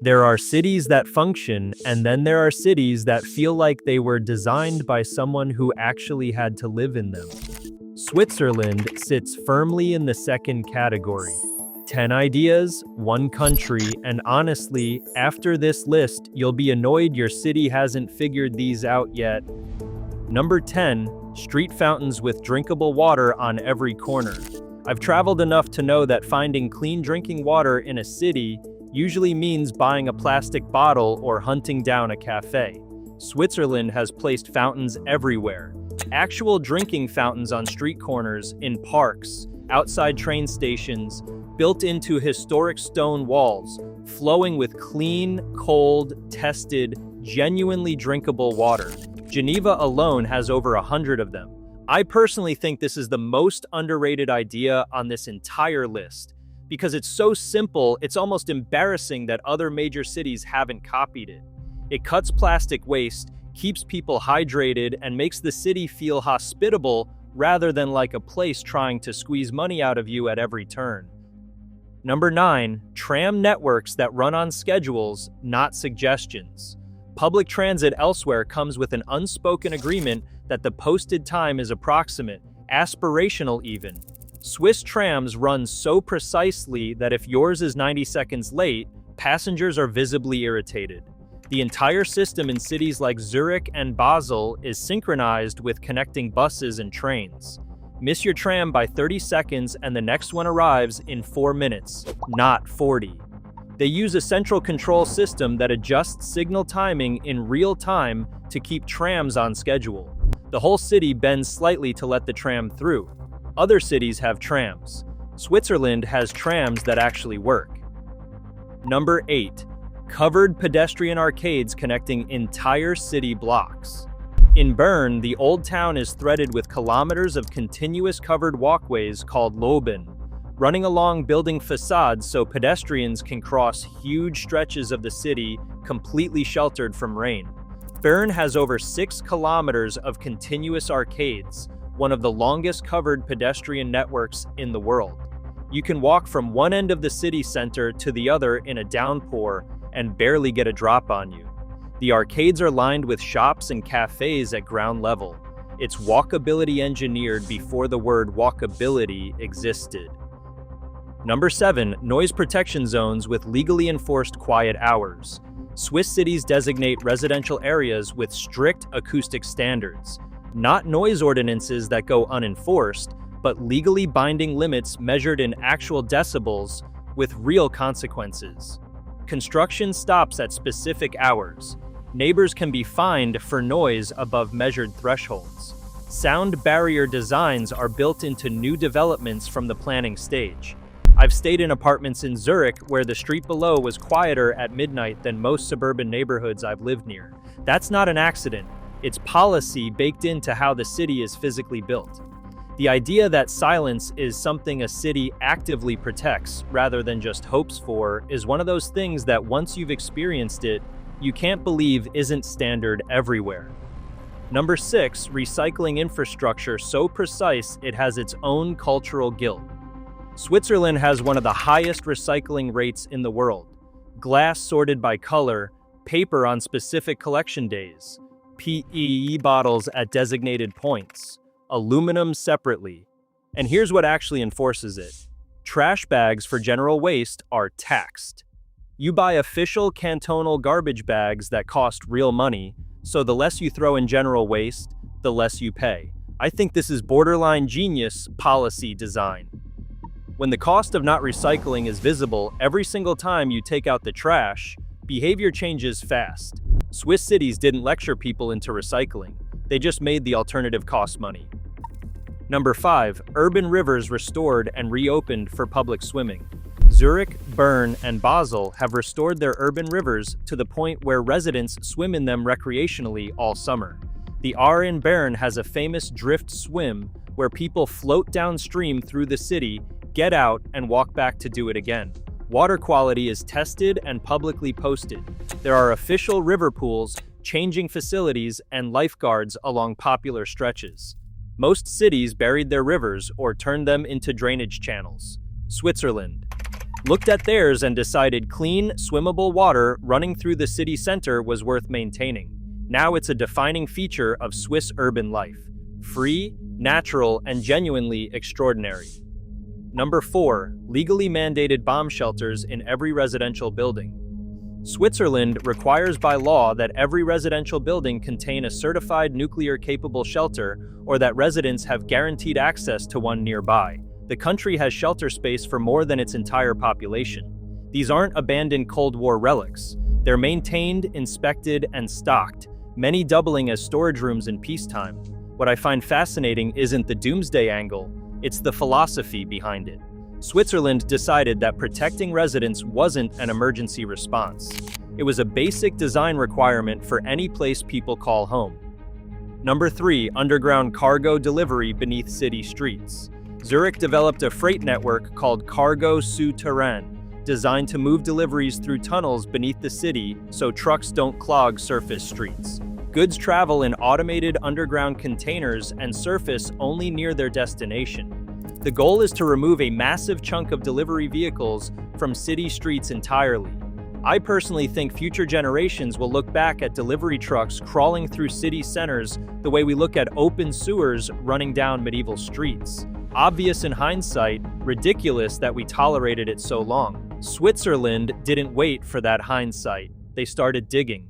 There are cities that function, and then there are cities that feel like they were designed by someone who actually had to live in them. Switzerland sits firmly in the second category. 10 ideas, 1 country, and honestly, after this list, you'll be annoyed your city hasn't figured these out yet. Number 10, street fountains with drinkable water on every corner. I've traveled enough to know that finding clean drinking water in a city usually means buying a plastic bottle or hunting down a cafe. Switzerland has placed fountains everywhere. Actual drinking fountains on street corners, in parks, outside train stations, built into historic stone walls, flowing with clean, cold, tested, genuinely drinkable water. Geneva alone has over 100 of them. I personally think this is the most underrated idea on this entire list. Because it's so simple, it's almost embarrassing that other major cities haven't copied it. It cuts plastic waste, keeps people hydrated, and makes the city feel hospitable rather than like a place trying to squeeze money out of you at every turn. Number 9, tram networks that run on schedules, not suggestions. Public transit elsewhere comes with an unspoken agreement that the posted time is approximate, aspirational even. Swiss trams run so precisely that if yours is 90 seconds late, passengers are visibly irritated. The entire system in cities like Zurich and Basel is synchronized with connecting buses and trains. Miss your tram by 30 seconds and the next one arrives in 4 minutes, not 40. They use a central control system that adjusts signal timing in real time to keep trams on schedule. The whole city bends slightly to let the tram through. Other cities have trams. Switzerland has trams that actually work. Number 8, covered pedestrian arcades connecting entire city blocks. In Bern, the old town is threaded with kilometers of continuous covered walkways called Loben, running along building facades so pedestrians can cross huge stretches of the city completely sheltered from rain. Bern has over 6 kilometers of continuous arcades, one of the longest covered pedestrian networks in the world. You can walk from one end of the city center to the other in a downpour and barely get a drop on you. The arcades are lined with shops and cafes at ground level. It's walkability engineered before the word walkability existed. Number 7, noise protection zones with legally enforced quiet hours. Swiss cities designate residential areas with strict acoustic standards. Not noise ordinances that go unenforced, but legally binding limits measured in actual decibels with real consequences. Construction stops at specific hours. Neighbors can be fined for noise above measured thresholds. Sound barrier designs are built into new developments from the planning stage. I've stayed in apartments in Zurich where the street below was quieter at midnight than most suburban neighborhoods I've lived near. That's not an accident. It's policy baked into how the city is physically built. The idea that silence is something a city actively protects rather than just hopes for is one of those things that once you've experienced it, you can't believe isn't standard everywhere. Number 6, recycling infrastructure so precise it has its own cultural guilt. Switzerland has one of the highest recycling rates in the world. Glass sorted by color, paper on specific collection days, PET bottles at designated points, aluminum separately. And here's what actually enforces it. Trash bags for general waste are taxed. You buy official cantonal garbage bags that cost real money, so the less you throw in general waste, the less you pay. I think this is borderline genius policy design. When the cost of not recycling is visible every single time you take out the trash, behavior changes fast. Swiss cities didn't lecture people into recycling. They just made the alternative cost money. Number 5, urban rivers restored and reopened for public swimming. Zurich, Bern, and Basel have restored their urban rivers to the point where residents swim in them recreationally all summer. The Aar in Bern has a famous drift swim where people float downstream through the city, get out, and walk back to do it again. Water quality is tested and publicly posted. There are official river pools, changing facilities, and lifeguards along popular stretches. Most cities buried their rivers or turned them into drainage channels. Switzerland. looked at theirs and decided clean, swimmable water running through the city center was worth maintaining. Now it's a defining feature of Swiss urban life. Free, natural, and genuinely extraordinary. Number 4. Legally mandated bomb shelters in every residential building. Switzerland requires by law that every residential building contain a certified nuclear-capable shelter or that residents have guaranteed access to one nearby. The country has shelter space for more than its entire population. These aren't abandoned Cold War relics. They're maintained, inspected, and stocked, many doubling as storage rooms in peacetime. What I find fascinating isn't the doomsday angle, it's the philosophy behind it. Switzerland decided that protecting residents wasn't an emergency response. It was a basic design requirement for any place people call home. Number 3. Underground cargo delivery beneath city streets. Zurich developed a freight network called Cargo Souterrain, designed to move deliveries through tunnels beneath the city so trucks don't clog surface streets. Goods travel in automated underground containers and surface only near their destination. The goal is to remove a massive chunk of delivery vehicles from city streets entirely. I personally think future generations will look back at delivery trucks crawling through city centers the way we look at open sewers running down medieval streets. Obvious in hindsight, ridiculous that we tolerated it so long. Switzerland didn't wait for that hindsight. They started digging.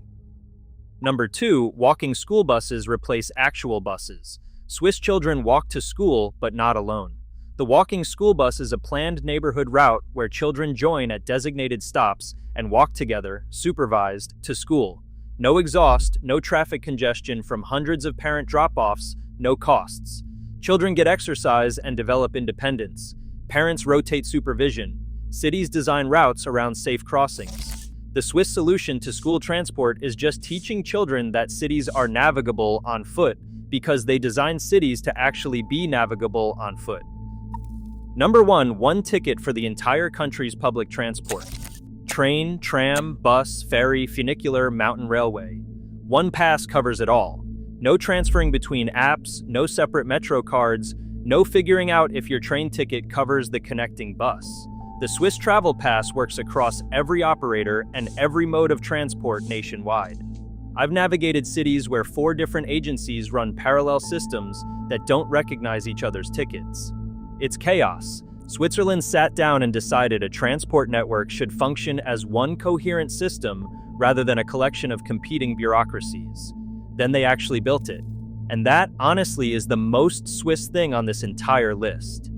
Number 2. Walking school buses replace actual buses. Swiss children walk to school, but not alone. The walking school bus is a planned neighborhood route where children join at designated stops and walk together, supervised, to school. No exhaust, no traffic congestion from hundreds of parent drop-offs, no costs. Children get exercise and develop independence. Parents rotate supervision. Cities design routes around safe crossings. The Swiss solution to school transport is just teaching children that cities are navigable on foot because they design cities to actually be navigable on foot. Number 1. One ticket for the entire country's public transport. Train, tram, bus, ferry, funicular, mountain railway. One pass covers it all. No transferring between apps, no separate metro cards, no figuring out if your train ticket covers the connecting bus. The Swiss Travel Pass works across every operator and every mode of transport nationwide. I've navigated cities where 4 different agencies run parallel systems that don't recognize each other's tickets. It's chaos. Switzerland sat down and decided a transport network should function as one coherent system rather than a collection of competing bureaucracies. Then they actually built it. And that, honestly, is the most Swiss thing on this entire list.